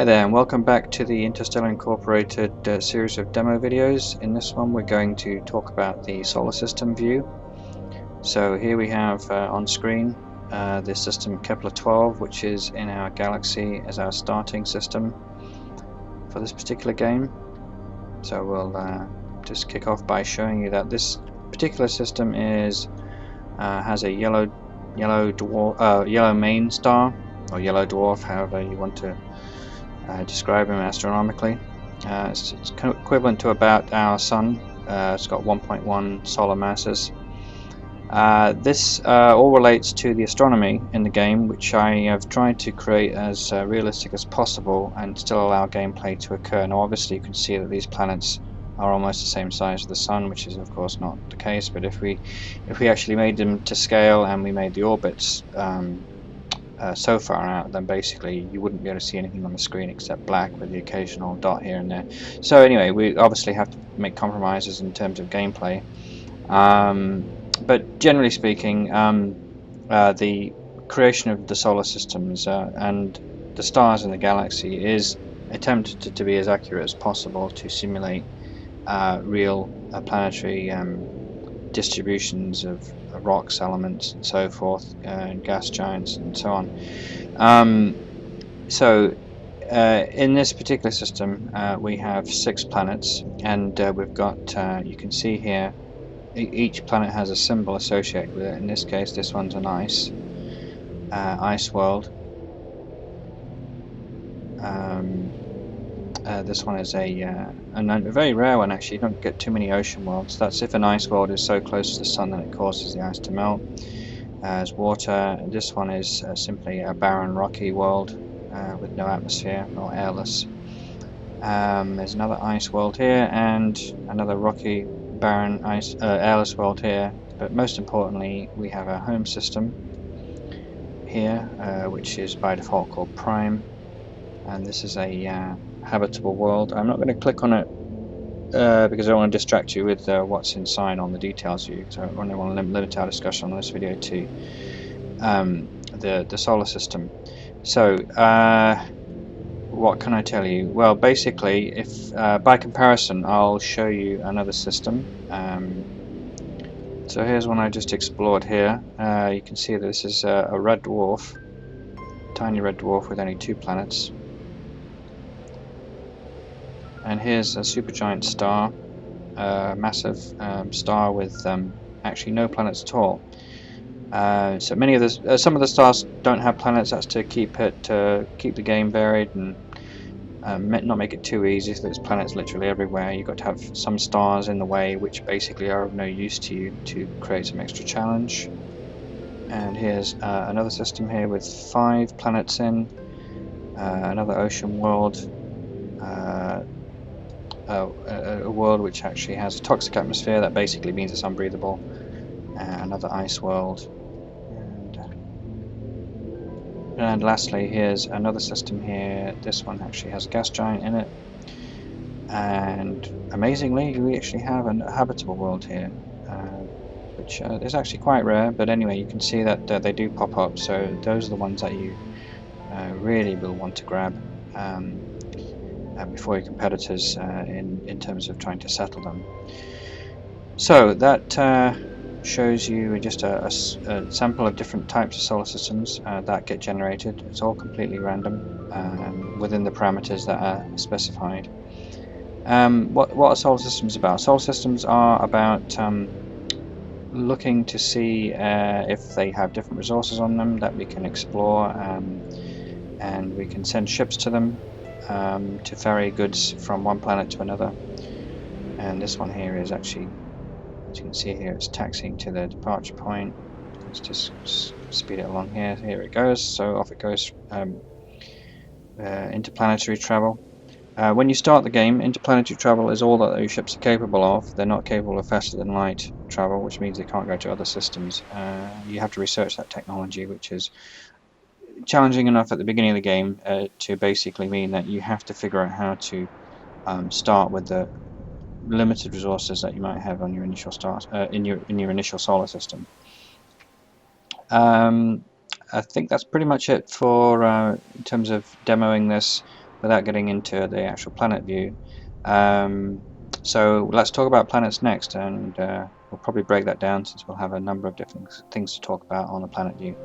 Hi there, and welcome back to the Interstellar Incorporated series of demo videos. In this one we're going to talk about the solar system view. So here we have on screen the system Kepler-12, which is in our galaxy as our starting system for this particular game. So we'll just kick off by showing you that this particular system has a yellow main star, or yellow dwarf, however you want to describe him astronomically. It's equivalent to about our Sun. It's got 1.1 solar masses. This all relates to the astronomy in the game, which I have tried to create as realistic as possible and still allow gameplay to occur. Now obviously you can see that these planets are almost the same size as the Sun, which is of course not the case, but if we actually made them to scale and we made the orbits so far out, then basically you wouldn't be able to see anything on the screen except black with the occasional dot here and there. So anyway, we obviously have to make compromises in terms of gameplay, but generally speaking, the creation of the solar systems and the stars in the galaxy is attempted to be as accurate as possible to simulate real planetary distributions of rocks, elements, and so forth, and gas giants, and so on. In this particular system, we have 6 planets, and we've got, you can see here, each planet has a symbol associated with it. In this case, this one's an ice world. This one is a very rare one actually. You don't get too many ocean worlds. That's if an ice world is so close to the sun that it causes the ice to melt. As water, this one is simply a barren rocky world with no atmosphere or airless. There's another ice world here and another rocky barren airless world here, but most importantly we have a home system here, which is by default called Prime, and this is a habitable world. I'm not going to click on it because I don't want to distract you with what's inside on the details view, so I only want to limit our discussion on this video to the solar system. So what can I tell you? Well, basically, if by comparison I'll show you another system. So here's one I just explored here. You can see that this is a red dwarf, tiny red dwarf with only 2 planets. And here's a supergiant star, massive star with actually no planets at all. So many of the some of the stars don't have planets. That's to keep the game varied and not make it too easy. So there's planets literally everywhere. You've got to have some stars in the way, which basically are of no use to you, to create some extra challenge. And here's another system here with 5 planets in, another ocean world. A world which actually has a toxic atmosphere. That basically means it's unbreathable. Another ice world, and lastly here's another system here. This one actually has a gas giant in it, and amazingly we actually have a habitable world here, which is actually quite rare, but anyway you can see that they do pop up, so those are the ones that you really will want to grab before your competitors in terms of trying to settle them. So that shows you just a sample of different types of solar systems that get generated. It's all completely random within the parameters that are specified. What are solar systems about? Solar systems are about looking to see if they have different resources on them that we can explore, and we can send ships to them to ferry goods from one planet to another. And this one here is actually, as you can see here, it's taxiing to the departure point. Let's just speed it along here. Here it goes. So off it goes. Interplanetary travel. When you start the game, interplanetary travel is all that those ships are capable of. They're not capable of faster than light travel, which means they can't go to other systems. You have to research that technology, which is challenging enough at the beginning of the game to basically mean that you have to figure out how to start with the limited resources that you might have on your initial start in your initial solar system. I think that's pretty much it for in terms of demoing this. without getting into the actual planet view. So let's talk about planets next, and we'll probably break that down since we'll have a number of different things to talk about on the planet view.